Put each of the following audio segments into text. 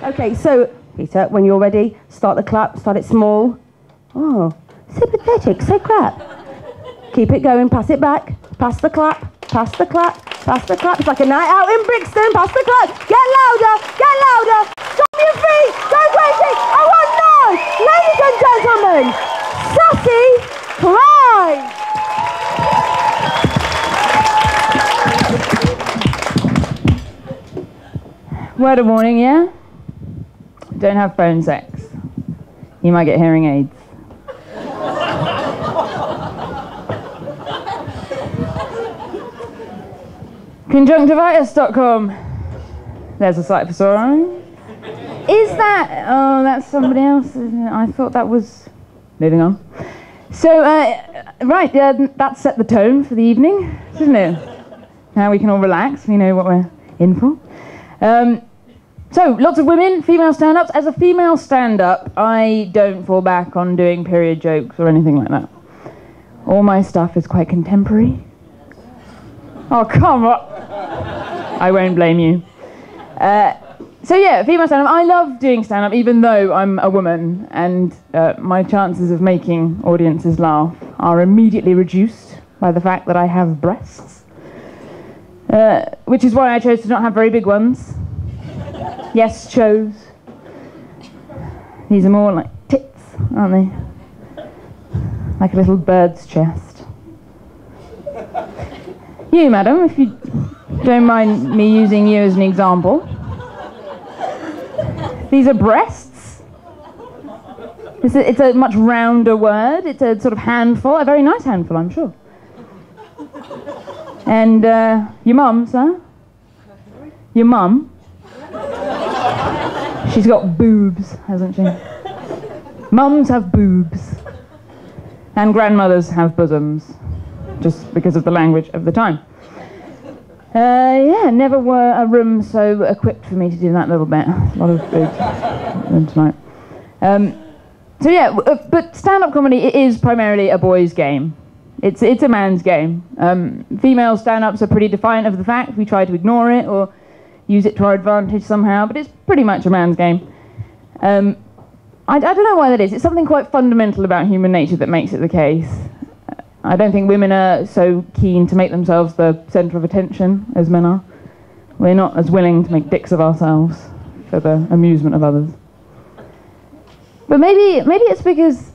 Okay, so, Peter, when you're ready, start the clap, start it small. Oh, so pathetic, so crap. Keep it going, pass it back, pass the clap, pass the clap, pass the clap. It's like a night out in Brixton, pass the clap. Get louder, stop your feet, go crazy. I want noise, ladies and gentlemen, Sassy Clyde. Word of warning, yeah? Don't have phone sex. You might get hearing aids. Conjunctivitis.com. There's a site for soaring. Is that... Oh, that's somebody else, isn't it? I thought that was... Moving on. So, right, that set the tone for the evening, isn't it? Now we can all relax, we know what we're in for. So, lots of women, female stand-ups. As a female stand-up, I don't fall back on doing period jokes or anything like that. All my stuff is quite contemporary. Oh, come on. I won't blame you. So yeah, female stand-up. I love doing stand-up, even though I'm a woman, and my chances of making audiences laugh are immediately reduced by the fact that I have breasts. Which is why I chose to not have very big ones. Yes, chose. These are more like tits, aren't they? Like a little bird's chest. You, madam, if you don't mind me using you as an example. These are breasts. It's a much rounder word. It's a sort of handful, a very nice handful, I'm sure. And your mum, sir? Your mum? She's got boobs, hasn't she? Mums have boobs. And grandmothers have bosoms. Just because of the language of the time. Yeah, never were a room so equipped for me to do that little bit. A lot of boobs tonight. So yeah, but stand-up comedy, it is primarily a boys' game. It's a man's game. Female stand-ups are pretty defiant of the fact. We try to ignore it or use it to our advantage somehow, but it's pretty much a man's game. I don't know why that is. It's something quite fundamental about human nature that makes it the case. I don't think women are so keen to make themselves the centre of attention as men are. We're not as willing to make dicks of ourselves for the amusement of others. But maybe it's because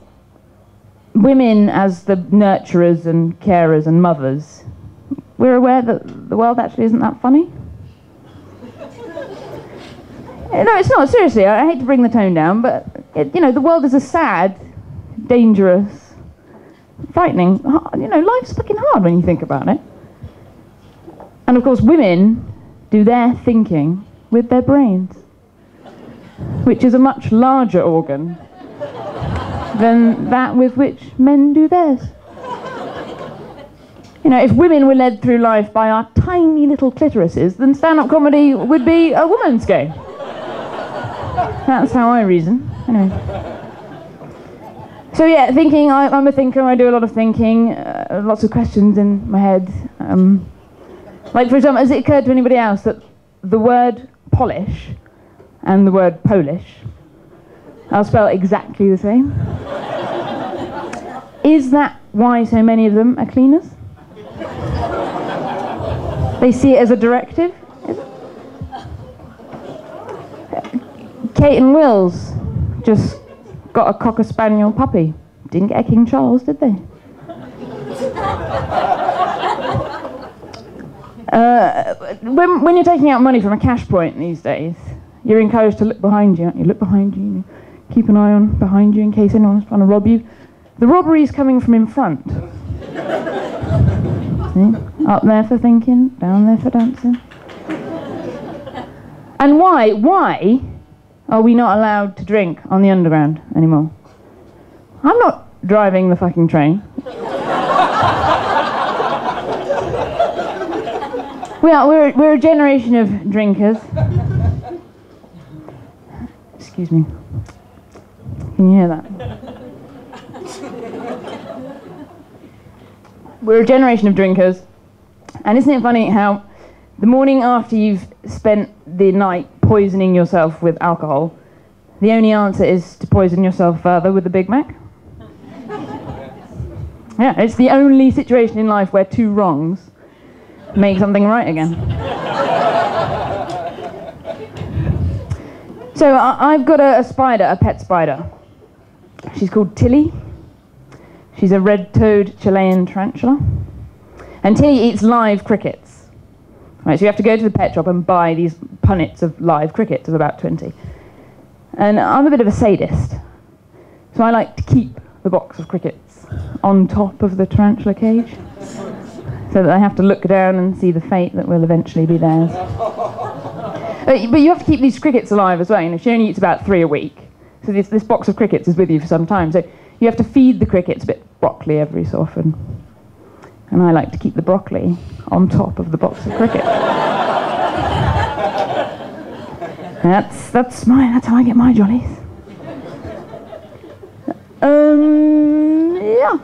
women, as the nurturers and carers and mothers, we're aware that the world actually isn't that funny. No, it's not, seriously, I hate to bring the tone down, but, the world is a sad, dangerous, frightening, life's fucking hard when you think about it. And of course, women do their thinking with their brains, which is a much larger organ than that with which men do theirs. If women were led through life by our tiny little clitorises, then stand-up comedy would be a woman's game. That's how I reason, anyway. So yeah, thinking, I'm a thinker, I do a lot of thinking, lots of questions in my head. Like, for example, has it occurred to anybody else that the word polish and the word Polish are spelled exactly the same? Is that why so many of them are cleaners? They see it as a directive? Kate and Wills just got a Cocker Spaniel puppy. Didn't get a King Charles, did they? When you're taking out money from a cash point these days, you're encouraged to look behind you, aren't you? Look behind you, keep an eye on behind you in case anyone's trying to rob you. The robbery's coming from in front. See? Up there for thinking, down there for dancing. And why are we not allowed to drink on the underground anymore? I'm not driving the fucking train. We're a generation of drinkers. Excuse me. Can you hear that? We're a generation of drinkers. And isn't it funny how the morning after you've spent the night poisoning yourself with alcohol, the only answer is to poison yourself further with the Big Mac. Yeah, it's the only situation in life where 2 wrongs make something right again. So I've got a spider, a pet spider. She's called Tilly. She's a red-toed Chilean tarantula. And Tilly eats live crickets. Right, so you have to go to the pet shop and buy these punnets of live crickets of about 20. And I'm a bit of a sadist. So I like to keep the box of crickets on top of the tarantula cage, so that I have to look down and see the fate that will eventually be theirs. But you have to keep these crickets alive as well. You know, she only eats about 3 a week. So this box of crickets is with you for some time. So you have to feed the crickets a bit of broccoli every so often. And I like to keep the broccoli on top of the box of crickets. That's how I get my jollies. Yeah.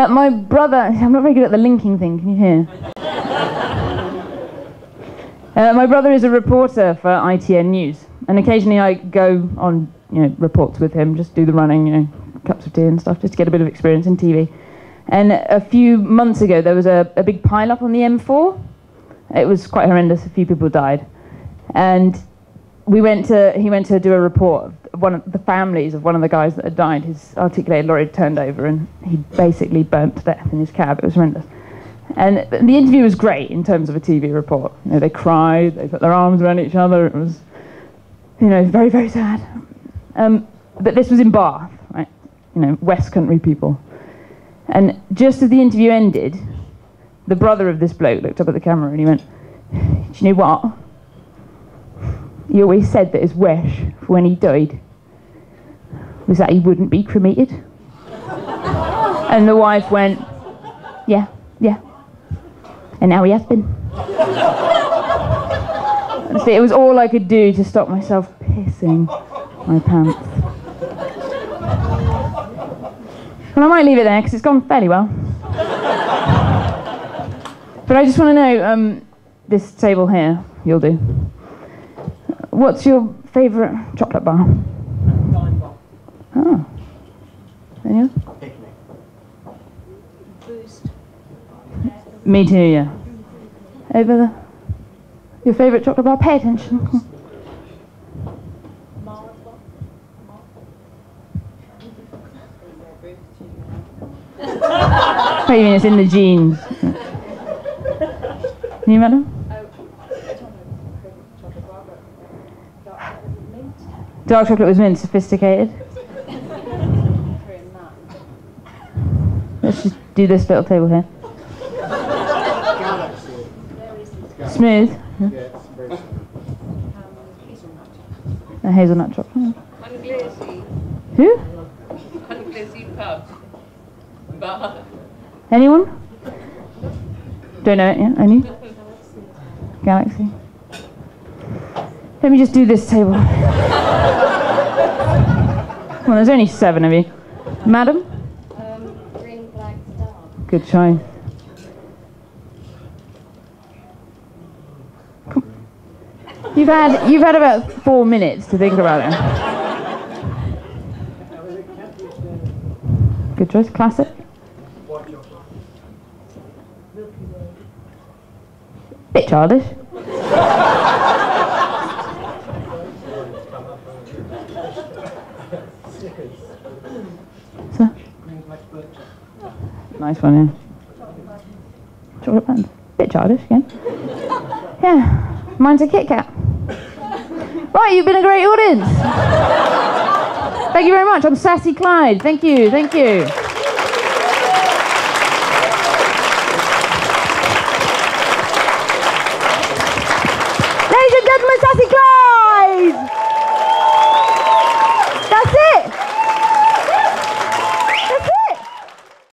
My brother, I'm not very good at the linking thing, can you hear? My brother is a reporter for ITN News, and occasionally I go on, reports with him, just do the running, cups of tea and stuff, just to get a bit of experience in TV. And a few months ago, there was a big pile-up on the M4. It was quite horrendous. A few people died. And he went to do a report of one of the families of one of the guys that had died. His articulated lorry had turned over, and he basically burnt to death in his cab. It was horrendous. And the interview was great in terms of a TV report. They cried, they put their arms around each other. It was, very, very sad. But this was in Bath, right? West Country people. And just as the interview ended, the brother of this bloke looked up at the camera and he went, "Do you know what? He always said that his wish for when he died was that he wouldn't be cremated." And the wife went, yeah. And now he has been. Honestly, it was all I could do to stop myself pissing my pants. Well, I might leave it there because it's gone fairly well. But I just want to know, this table here, you'll do. What's your favourite chocolate bar? Dime bar. Oh. Anyone? Picnic. Boost. Me too, yeah. Over there. Your favourite chocolate bar? Pay attention. What do you mean it's in the genes? You, madam? Dark chocolate with mint, sophisticated. Let's just do this little table here. Smooth. Yeah, it's very smooth. A hazelnut chocolate. Unglazy. Who? Unglazy pub. Bar. Anyone? Don't know it yet? Any? Galaxy. Let me just do this table. Well, there's only 7 of you. Madam? Green black star. Good choice. You've had about 4 minutes to think about it. Good choice. Classic. Bit childish. So, nice one, yeah. Chocolate buns. Bit childish again. Yeah. Mine's a Kit Kat. Right, you've been a great audience. Thank you very much. I'm Sassy Clyde. Thank you.